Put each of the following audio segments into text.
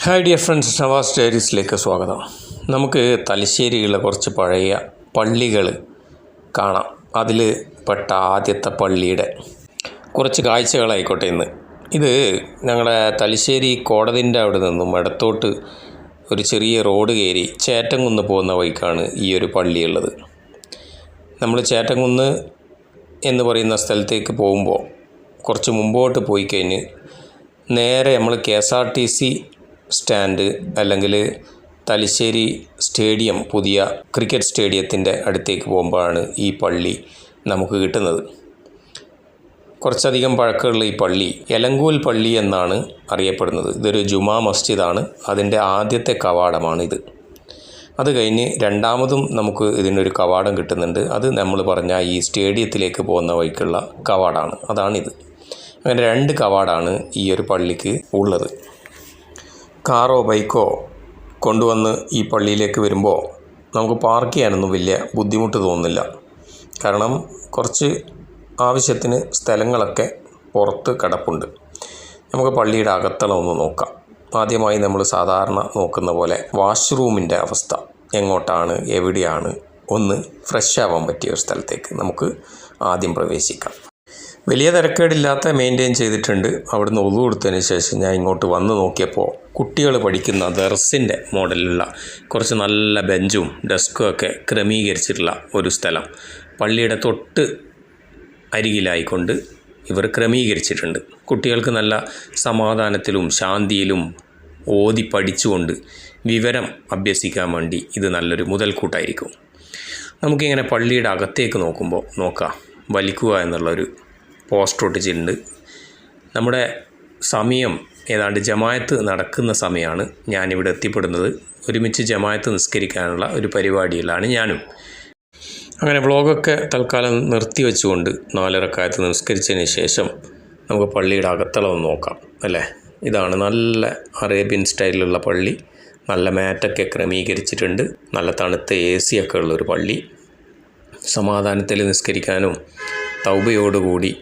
Hi dear friends, Nawaz ഡയറീസിലേക്ക് സ്വാഗതം. നമുക്ക് തലശ്ശേരിയിലെ കുറച്ച് പഴയ പള്ളികൾ കാണാം. അതിൽ പെട്ട ആദ്യത്തെ പള്ളിയുടെ കുറച്ച് കാഴ്ചകളായിക്കോട്ടെ ഇന്ന്. ഇത് ഞങ്ങളുടെ തലശ്ശേരി കോടതിൻ്റെ അവിടെ നിന്നും ഇടത്തോട്ട് ഒരു ചെറിയ റോഡ് കയറി ചേറ്റംകുന്ന് പോകുന്ന വഴിക്കാണ് ഈ ഒരു പള്ളിയുള്ളത്. നമ്മൾ ചേറ്റംകുന്ന് എന്ന് പറയുന്ന സ്ഥലത്തേക്ക് പോകുമ്പോൾ കുറച്ച് മുമ്പോട്ട് പോയി കഴിഞ്ഞ് നേരെ നമ്മൾ KSRTC സ്റ്റാൻഡ് അല്ലെങ്കിൽ തലശ്ശേരി സ്റ്റേഡിയം, പുതിയ ക്രിക്കറ്റ് സ്റ്റേഡിയത്തിൻ്റെ അടുത്തേക്ക് പോകുമ്പോഴാണ് ഈ പള്ളി നമുക്ക് കിട്ടുന്നത്. കുറച്ചധികം പഴക്കമുള്ള ഈ പള്ളി എലങ്കൂൽ പള്ളി എന്നാണ് അറിയപ്പെടുന്നത്. ഇതൊരു ജുമാ മസ്ജിദാണ്. അതിൻ്റെ ആദ്യത്തെ കവാടമാണിത്. അത് കഴിഞ്ഞ് രണ്ടാമതും നമുക്ക് ഇതിനൊരു കവാടം കിട്ടുന്നുണ്ട്. അത് നമ്മൾ പറഞ്ഞ ഈ സ്റ്റേഡിയത്തിലേക്ക് പോകുന്ന വഴിക്കുള്ള കവാടമാണ്. അതാണിത്. അങ്ങനെ രണ്ട് കവാടമാണ് ഈ ഒരു പള്ളിക്ക് ഉള്ളത്. കാറോ ബൈക്കോ കൊണ്ടുവന്ന് ഈ പള്ളിയിലേക്ക് വരുമ്പോൾ നമുക്ക് പാർക്ക് ചെയ്യാനൊന്നും വലിയ ബുദ്ധിമുട്ട് തോന്നുന്നില്ല. കാരണം കുറച്ച് ആവശ്യത്തിന് സ്ഥലങ്ങളൊക്കെ പുറത്ത് കിടപ്പുണ്ട്. നമുക്ക് പള്ളിയുടെ അകത്തളം ഒന്ന് നോക്കാം. ആദ്യമായി നമ്മൾ സാധാരണ നോക്കുന്ന പോലെ വാഷ്റൂമിൻ്റെ അവസ്ഥ എങ്ങോട്ടാണ്, എവിടെയാണ്, ഒന്ന് ഫ്രഷ് ആവാൻ പറ്റിയ ഒരു സ്ഥലത്തേക്ക് നമുക്ക് ആദ്യം പ്രവേശിക്കാം. വലിയ തിരക്കേടില്ലാത്ത മെയിൻറ്റെയിൻ ചെയ്തിട്ടുണ്ട്. അവിടുന്ന് ഒളു കൊടുത്തതിന് ശേഷം ഞാൻ ഇങ്ങോട്ട് വന്ന് നോക്കിയപ്പോൾ കുട്ടികൾ പഠിക്കുന്ന ദർസിൻ്റെ മോഡലിലുള്ള കുറച്ച് നല്ല ബെഞ്ചും ഡെസ്കും ഒക്കെ ക്രമീകരിച്ചിട്ടുള്ള ഒരു സ്ഥലം പള്ളിയുടെ തൊട്ട് അരികിലായിക്കൊണ്ട് ഇവർ ക്രമീകരിച്ചിട്ടുണ്ട്. കുട്ടികൾക്ക് നല്ല സമാധാനത്തിലും ശാന്തിയിലും ഓതി പഠിച്ചുകൊണ്ട് വിവരം അഭ്യസിക്കാൻ വേണ്ടി ഇത് നല്ലൊരു മുതൽക്കൂട്ടായിരിക്കും. നമുക്കിങ്ങനെ പള്ളിയുടെ അകത്തേക്ക് നോക്കാം. വലിക്കുക എന്നുള്ളൊരു പോസ്റ്റർ ഒട്ടിച്ചിട്ടുണ്ട്. നമ്മുടെ സമയം ഏതാണ്ട് ജമായത്ത് നടക്കുന്ന സമയമാണ് ഞാനിവിടെ എത്തിപ്പെടുന്നത്. ഒരുമിച്ച് ജമായത്ത് നിസ്കരിക്കാനുള്ള ഒരു പരിപാടിയിലാണ് ഞാനും. അങ്ങനെ വ്ളോഗൊക്കെ തൽക്കാലം നിർത്തി വെച്ചുകൊണ്ട് 4 റക്അത്ത് നിസ്കരിച്ചതിന് ശേഷം നമുക്ക് പള്ളിയുടെ അകത്തളം നോക്കാം അല്ലേ. ഇതാണ് നല്ല അറേബ്യൻ സ്റ്റൈലിലുള്ള പള്ളി. നല്ല മാറ്റൊക്കെ ക്രമീകരിച്ചിട്ടുണ്ട്. നല്ല തണുത്ത AC ഒക്കെ ഉള്ളൊരു പള്ളി. സമാധാനത്തിൽ നിസ്കരിക്കാനും തൗബയോടുകൂടി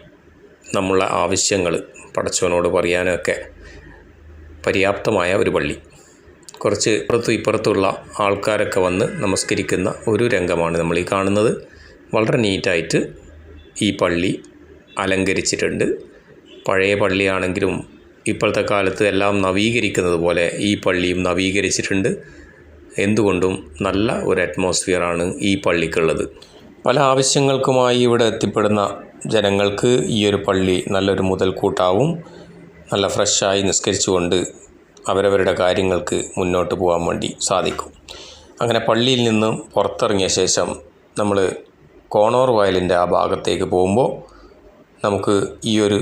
നമ്മളെ ആവശ്യങ്ങൾ പടച്ചവനോട് പറയാനൊക്കെ പര്യാപ്തമായ ഒരു പള്ളി. കുറച്ച് ഇപ്പുറത്തുള്ള ആൾക്കാരൊക്കെ വന്ന് നമസ്കരിക്കുന്ന ഒരു രംഗമാണ് നമ്മൾ ഈ കാണുന്നത്. വളരെ നീറ്റായിട്ട് ഈ പള്ളി അലങ്കരിച്ചിട്ടുണ്ട്. പഴയ പള്ളിയാണെങ്കിലും ഇപ്പോഴത്തെ കാലത്ത് എല്ലാം നവീകരിക്കുന്നത് പോലെ ഈ പള്ളിയും നവീകരിച്ചിട്ടുണ്ട്. എന്തുകൊണ്ടും നല്ല ഒരു അറ്റ്മോസ്ഫിയറാണ് ഈ പള്ളിക്കുള്ളത്. പല ആവശ്യങ്ങൾക്കുമായി ഇവിടെ എത്തിപ്പെടുന്ന ജനങ്ങൾക്ക് ഈ ഒരു പള്ളി നല്ലൊരു മുതൽക്കൂട്ടാവും. നല്ല ഫ്രഷായി നിസ്കരിച്ചുകൊണ്ട് അവരവരുടെ കാര്യങ്ങൾക്ക് മുന്നോട്ട് പോകാൻ വേണ്ടി സാധിക്കും. അങ്ങനെ പള്ളിയിൽ നിന്നും പുറത്തിറങ്ങിയ ശേഷം നമ്മൾ കോണോർ വയലിൻ്റെ ആ ഭാഗത്തേക്ക് പോകുമ്പോൾ നമുക്ക് ഈ ഒരു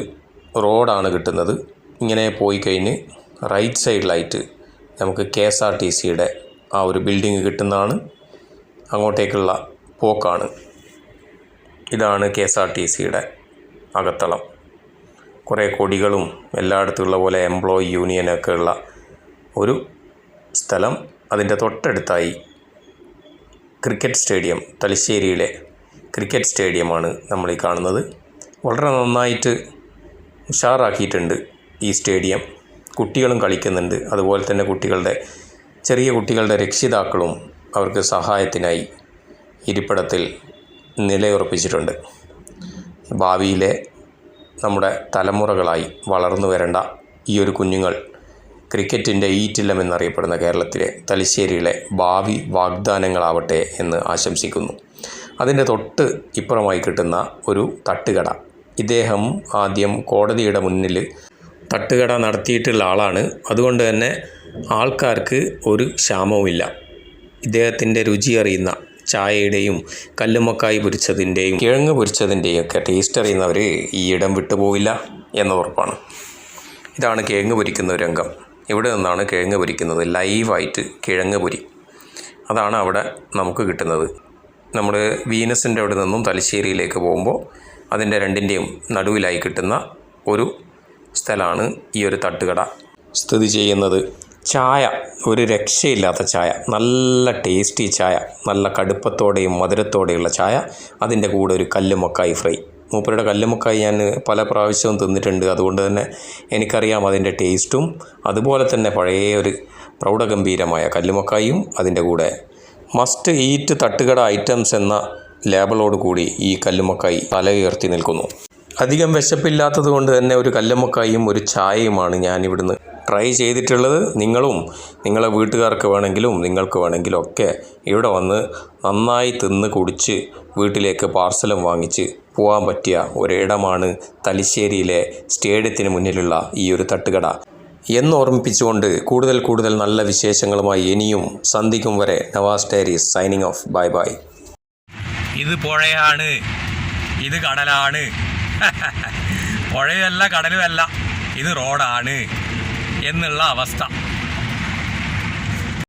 റോഡാണ് കിട്ടുന്നത്. ഇങ്ങനെ പോയി കഴിഞ്ഞ് റൈറ്റ് സൈഡിലായിട്ട് നമുക്ക് KSRTCയുടെ ആ ഒരു ബിൽഡിങ് കിട്ടുന്നതാണ്. അങ്ങോട്ടേക്കുള്ള പോക്കാണ്. ഇതാണ് KSRTCയുടെ അകത്തളം. കുറേ കൊടികളും എല്ലായിടത്തുള്ള പോലെ എംപ്ലോയി യൂണിയനൊക്കെ ഉള്ള ഒരു സ്ഥലം. അതിൻ്റെ തൊട്ടടുത്തായി ക്രിക്കറ്റ് സ്റ്റേഡിയം, തലശ്ശേരിയിലെ ക്രിക്കറ്റ് സ്റ്റേഡിയമാണ് നമ്മൾ ഈ കാണുന്നത്. വളരെ നന്നായിട്ട് ഉഷാറാക്കിയിട്ടുണ്ട് ഈ സ്റ്റേഡിയം. കുട്ടികളും കളിക്കുന്നുണ്ട്. അതുപോലെ തന്നെ ചെറിയ കുട്ടികളുടെ രക്ഷിതാക്കളും അവർക്ക് സഹായത്തിനായി ഇരിപ്പിടത്തിൽ നിലയുറപ്പിച്ചിട്ടുണ്ട്. ഭാവിയിലെ നമ്മുടെ തലമുറകളായി വളർന്നു വരേണ്ട ഈ ഒരു കുഞ്ഞുങ്ങൾ ക്രിക്കറ്റിൻ്റെ ഈറ്റില്ലം എന്നറിയപ്പെടുന്ന കേരളത്തിലെ തലശ്ശേരിയിലെ ഭാവി വാഗ്ദാനങ്ങളാവട്ടെ എന്ന് ആശംസിക്കുന്നു. അതിൻ്റെ തൊട്ട് ഇപ്പുറമായി കിട്ടുന്ന ഒരു തട്ടുകട. ഇദ്ദേഹം ആദ്യം കോടതിയുടെ മുന്നിൽ തട്ടുകട നടത്തിയിട്ടുള്ള ആളാണ്. അതുകൊണ്ട് തന്നെ ആൾക്കാർക്ക് ഒരു ക്ഷാമവുമില്ല. ഇദ്ദേഹത്തിൻ്റെ രുചി അറിയുന്ന ചായയുടെയും കല്ലുമ്മക്കായ് പൊരിച്ചതിൻ്റെയും കിഴങ്ങ് പൊരിച്ചതിൻ്റെയും ഒക്കെ ടേസ്റ്റ് അറിയുന്നവർ ഈ ഇടം വിട്ടുപോകില്ല എന്ന് ഉറപ്പാണ്. ഇതാണ് കിഴങ്ങ് പൊരിക്കുന്ന ഒരു രംഗം. ഇവിടെ നിന്നാണ് കിഴങ്ങ് പൊരിക്കുന്നത്. ലൈവായിട്ട് കിഴങ്ങ് പൊരി അതാണ് അവിടെ നമുക്ക് കിട്ടുന്നത്. നമ്മൾ വീനസിൻ്റെ അവിടെ നിന്നും തലശ്ശേരിയിലേക്ക് പോകുമ്പോൾ അതിൻ്റെ രണ്ടിൻ്റെയും നടുവിലായി കിട്ടുന്ന ഒരു സ്ഥലമാണ് ഈ ഒരു തട്ടുകട സ്ഥിതി ചെയ്യുന്നത്. ചായ ഒരു രക്ഷയില്ലാത്ത ചായ, നല്ല ടേസ്റ്റി ചായ, നല്ല കടുപ്പത്തോടെയും മധുരത്തോടെയുള്ള ചായ. അതിൻ്റെ കൂടെ ഒരു കല്ലുമ്മക്കായ് ഫ്രൈ, മൂപ്പരുടെ കല്ലുമ്മക്കായി ഞാൻ പല പ്രാവശ്യവും തിന്നിട്ടുണ്ട്. അതുകൊണ്ട് തന്നെ എനിക്കറിയാം അതിൻ്റെ ടേസ്റ്റും. അതുപോലെ തന്നെ പഴയ ഒരു പ്രൗഢഗംഭീരമായ കല്ലുമ്മക്കായും അതിൻ്റെ കൂടെ മസ്റ്റ് ഈറ്റ് തട്ടുകട ഐറ്റംസ് എന്ന ലേബലോട് കൂടി ഈ കല്ലുമ്മക്കായി തല ഉയർത്തി നിൽക്കുന്നു. അധികം വിശപ്പില്ലാത്തത് കൊണ്ട് തന്നെ ഒരു കല്ലുമ്മക്കായും ഒരു ചായയുമാണ് ഞാനിവിടുന്ന് ട്രൈ ചെയ്തിട്ടുള്ളത്. നിങ്ങളും നിങ്ങളെ വീട്ടുകാർക്ക് വേണമെങ്കിലും നിങ്ങൾക്ക് വേണമെങ്കിലും ഒക്കെ ഇവിടെ വന്ന് നന്നായി തിന്ന് കുടിച്ച് വീട്ടിലേക്ക് പാർസലും വാങ്ങിച്ച് പോകാൻ പറ്റിയ ഒരിടമാണ് തലശ്ശേരിയിലെ സ്റ്റേഡിയത്തിന് മുന്നിലുള്ള ഈ ഒരു തട്ടുകട എന്ന് ഓർമ്മിപ്പിച്ചുകൊണ്ട് കൂടുതൽ നല്ല വിശേഷങ്ങളുമായി ഇനിയും സന്ധിക്കും വരെ Navas diaries signing off. Bye bye. ഇത് പുഴയാണ്, ഇത് കടലാണ്. പുഴയല്ല കടലുമല്ല, ഇത് റോഡാണ് എന്നുള്ള അവസ്ഥ.